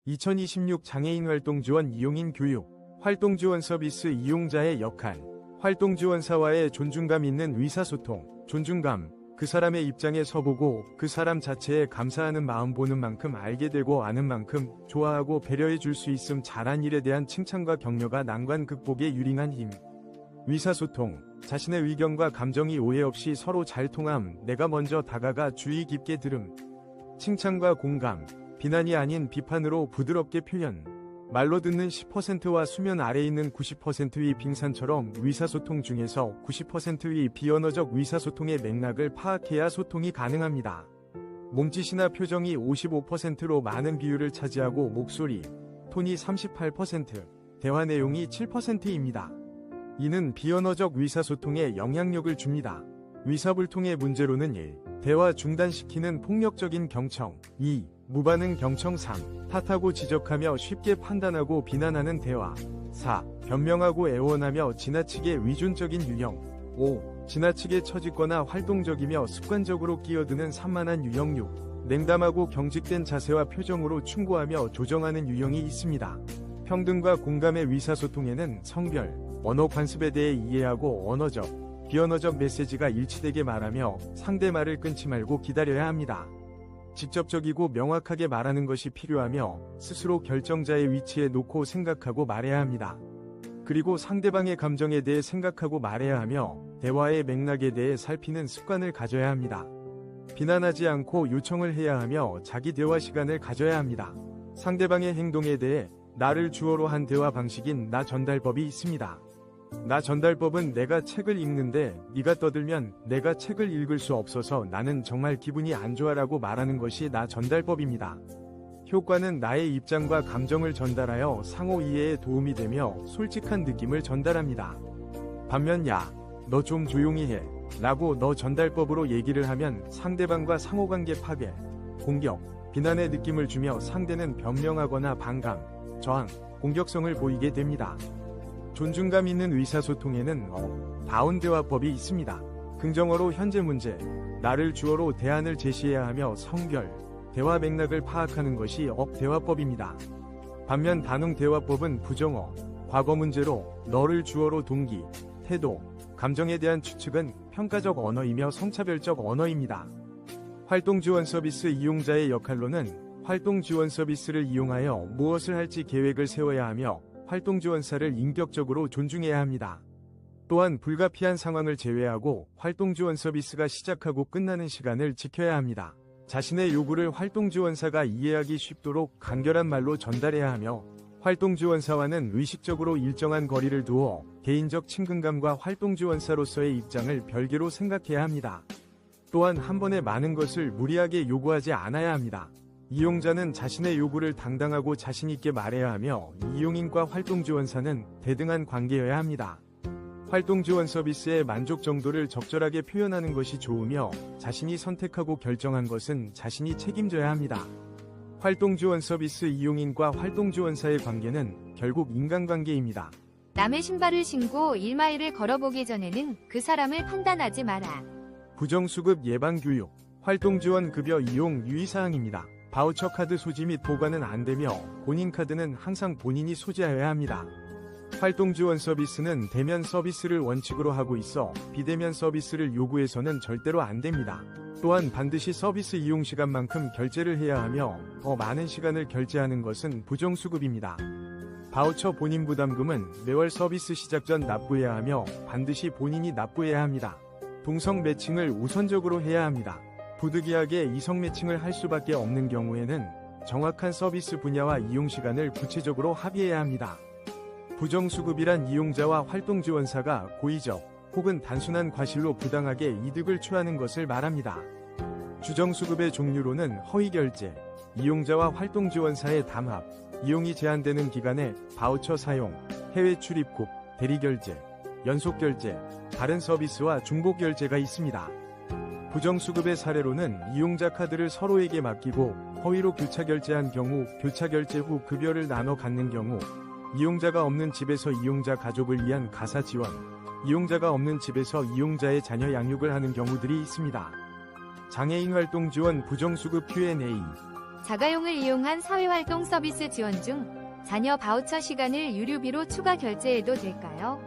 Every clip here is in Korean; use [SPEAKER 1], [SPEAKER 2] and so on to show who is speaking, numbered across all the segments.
[SPEAKER 1] 2026 장애인 활동 지원 이용인 교육, 활동 지원 서비스 이용자의 역할, 활동 지원사와의 존중감 있는 의사소통, 존중감, 그 사람의 입장에 서보고 그 사람 자체에 감사하는 마음 보는 만큼 알게 되고 아는 만큼 좋아하고 배려해 줄 수 있음 잘한 일에 대한 칭찬과 격려가 난관 극복에 유링한 힘. 의사소통, 자신의 의견과 감정이 오해 없이 서로 잘 통함, 내가 먼저 다가가 주의 깊게 들음. 칭찬과 공감, 비난이 아닌 비판으로 부드럽게 표현. 말로 듣는 10%와 수면 아래에 있는 90%의 빙산처럼 의사소통 중에서 90%의 비언어적 의사소통의 맥락을 파악해야 소통이 가능합니다. 몸짓이나 표정이 55%로 많은 비율을 차지하고 목소리, 톤이 38%, 대화 내용이 7%입니다. 이는 비언어적 의사소통에 영향력을 줍니다. 의사불통의 문제로는 1. 대화 중단시키는 폭력적인 경청, 2. 무반응 경청, 3. 탓하고 지적하며 쉽게 판단하고 비난하는 대화, 4. 변명하고 애원하며 지나치게 의존적인 유형, 5. 지나치게 처짓거나 활동적이며 습관적으로 끼어드는 산만한 유형, 6. 냉담하고 경직된 자세와 표정으로 충고하며 조정하는 유형이 있습니다. 평등과 공감의 의사소통에는 성별, 언어 관습에 대해 이해하고 언어적, 비언어적 메시지가 일치되게 말하며 상대 말을 끊지 말고 기다려야 합니다. 직접적이고 명확하게 말하는 것이 필요하며 스스로 결정자의 위치에 놓고 생각하고 말해야 합니다. 그리고 상대방의 감정에 대해 생각하고 말해야 하며 대화의 맥락에 대해 살피는 습관을 가져야 합니다. 비난하지 않고 요청을 해야 하며 자기 대화 시간을 가져야 합니다. 상대방의 행동에 대해 나를 주어로 한 대화 방식인 나 전달법이 있습니다. 나 전달법은 내가 책을 읽는데 네가 떠들면 내가 책을 읽을 수 없어서 나는 정말 기분이 안 좋아라고 말하는 것이 나 전달법입니다. 효과는 나의 입장과 감정을 전달하여 상호 이해에 도움이 되며 솔직한 느낌을 전달합니다. 반면 야, 너 좀 조용히 해 라고 너 전달법으로 얘기를 하면 상대방과 상호관계 파괴, 공격, 비난의 느낌을 주며 상대는 변명하거나 반감, 저항, 공격성을 보이게 됩니다. 존중감 있는 의사소통에는 다운 대화법이 있습니다. 긍정어로 현재 문제, 나를 주어로 대안을 제시해야 하며 성별, 대화 맥락을 파악하는 것이 대화법입니다. 반면 단응 대화법은 부정어, 과거 문제로 너를 주어로 동기, 태도, 감정에 대한 추측은 평가적 언어이며 성차별적 언어입니다. 활동 지원 서비스 이용자의 역할로는 활동 지원 서비스를 이용하여 무엇을 할지 계획을 세워야 하며 활동 지원사를 인격적으로 존중해야 합니다. 또한 불가피한 상황을 제외하고 활동 지원 서비스가 시작하고 끝나는 시간을 지켜야 합니다. 자신의 요구를 활동 지원사가 이해하기 쉽도록 간결한 말로 전달해야 하며 활동 지원사와는 의식적으로 일정한 거리를 두어 개인적 친근감과 활동 지원사로서의 입장을 별개로 생각해야 합니다. 또한 한 번에 많은 것을 무리하게 요구하지 않아야 합니다. 이용자는 자신의 요구를 당당하고 자신있게 말해야 하며 이용인과 활동지원사는 대등한 관계여야 합니다. 활동지원 서비스의 만족 정도를 적절하게 표현하는 것이 좋으며 자신이 선택하고 결정한 것은 자신이 책임져야 합니다. 활동지원 서비스 이용인과 활동지원사의 관계는 결국 인간관계입니다.
[SPEAKER 2] 남의 신발을 신고 1마일을 걸어보기 전에는 그 사람을 판단하지 마라.
[SPEAKER 1] 부정수급 예방교육, 활동지원 급여 이용 유의사항입니다. 바우처 카드 소지 및 보관은 안되며 본인 카드는 항상 본인이 소지하여야 합니다. 활동 지원 서비스는 대면 서비스를 원칙으로 하고 있어 비대면 서비스를 요구해서는 절대로 안됩니다. 또한 반드시 서비스 이용 시간만큼 결제를 해야 하며 더 많은 시간을 결제하는 것은 부정수급입니다. 바우처 본인 부담금은 매월 서비스 시작 전 납부해야 하며 반드시 본인이 납부해야 합니다. 동성 매칭을 우선적으로 해야 합니다. 부득이하게 이성 매칭을 할 수밖에 없는 경우에는 정확한 서비스 분야와 이용 시간을 구체적으로 합의해야 합니다. 부정수급이란 이용자와 활동지원사가 고의적 혹은 단순한 과실로 부당하게 이득을 취하는 것을 말합니다. 주정수급의 종류로는 허위결제, 이용자와 활동지원사의 담합, 이용이 제한되는 기간에 바우처 사용, 해외 출입국, 대리결제, 연속결제, 다른 서비스와 중복결제가 있습니다. 부정수급의 사례로는 이용자 카드를 서로에게 맡기고 허위로 교차결제한 경우, 교차결제 후 급여를 나눠 갖는 경우, 이용자가 없는 집에서 이용자 가족을 위한 가사 지원, 이용자가 없는 집에서 이용자의 자녀 양육을 하는 경우들이 있습니다. 장애인 활동 지원 부정수급 Q&A.
[SPEAKER 2] 자가용을 이용한 사회활동 서비스 지원 중 자녀 바우처 시간을 유류비로 추가 결제해도 될까요?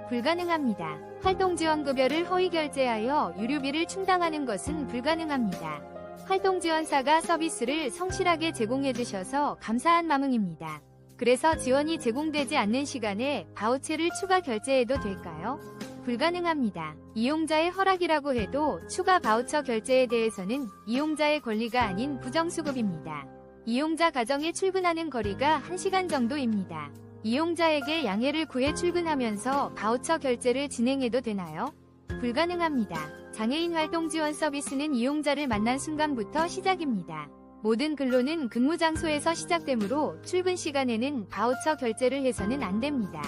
[SPEAKER 2] 불가능합니다. 활동지원급여를 허위 결제하여 유류비를 충당하는 것은 불가능합니다. 활동지원사가 서비스를 성실하게 제공해주셔서 감사한 마음입니다. 그래서 지원이 제공되지 않는 시간에 바우처를 추가 결제해도 될까요? 불가능합니다. 이용자의 허락이라고 해도 추가 바우처 결제에 대해서는 이용자의 권리가 아닌 부정수급입니다. 이용자 가정에 출근하는 거리가 1시간 정도입니다. 이용자에게 양해를 구해 출근하면서 바우처 결제를 진행해도 되나요? 불가능합니다. 장애인 활동 지원 서비스는 이용자를 만난 순간부터 시작입니다. 모든 근로는 근무 장소에서 시작되므로 출근 시간에는 바우처 결제를 해서는 안 됩니다.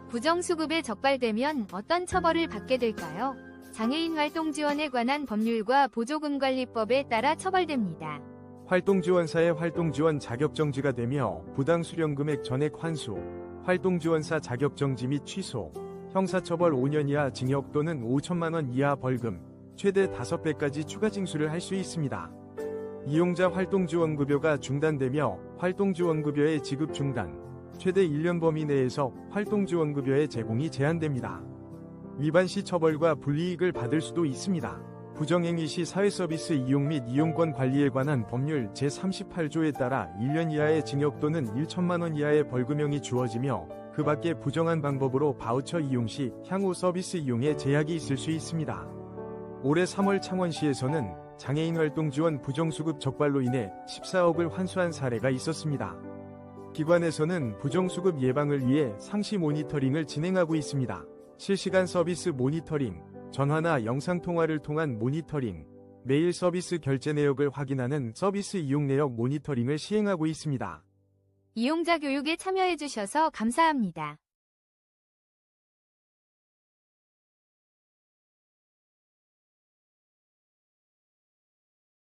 [SPEAKER 2] 부정수급에 적발되면 어떤 처벌을 받게 될까요? 장애인 활동 지원에 관한 법률과 보조금관리법에 따라 처벌됩니다.
[SPEAKER 1] 활동지원사의 활동지원 자격정지가 되며 부당수령금액 전액 환수, 활동지원사 자격정지 및 취소, 형사처벌 5년 이하 징역 또는 5천만원 이하 벌금, 최대 5배까지 추가 징수를 할 수 있습니다. 이용자 활동지원급여가 중단되며 활동지원급여의 지급 중단, 최대 1년 범위 내에서 활동지원급여의 제공이 제한됩니다. 위반 시 처벌과 불이익을 받을 수도 있습니다. 부정행위 시 사회서비스 이용 및 이용권 관리에 관한 법률 제38조에 따라 1년 이하의 징역 또는 1천만원 이하의 벌금형이 주어지며 그 밖에 부정한 방법으로 바우처 이용 시 향후 서비스 이용에 제약이 있을 수 있습니다. 올해 3월 창원시에서는 장애인 활동 지원 부정수급 적발로 인해 14억을 환수한 사례가 있었습니다. 기관에서는 부정수급 예방을 위해 상시 모니터링을 진행하고 있습니다. 실시간 서비스 모니터링, 전화나 영상통화를 통한 모니터링, 매일 서비스 결제 내역을 확인하는 서비스 이용 내역 모니터링을 시행하고 있습니다.
[SPEAKER 2] 이용자 교육에 참여해주셔서 감사합니다.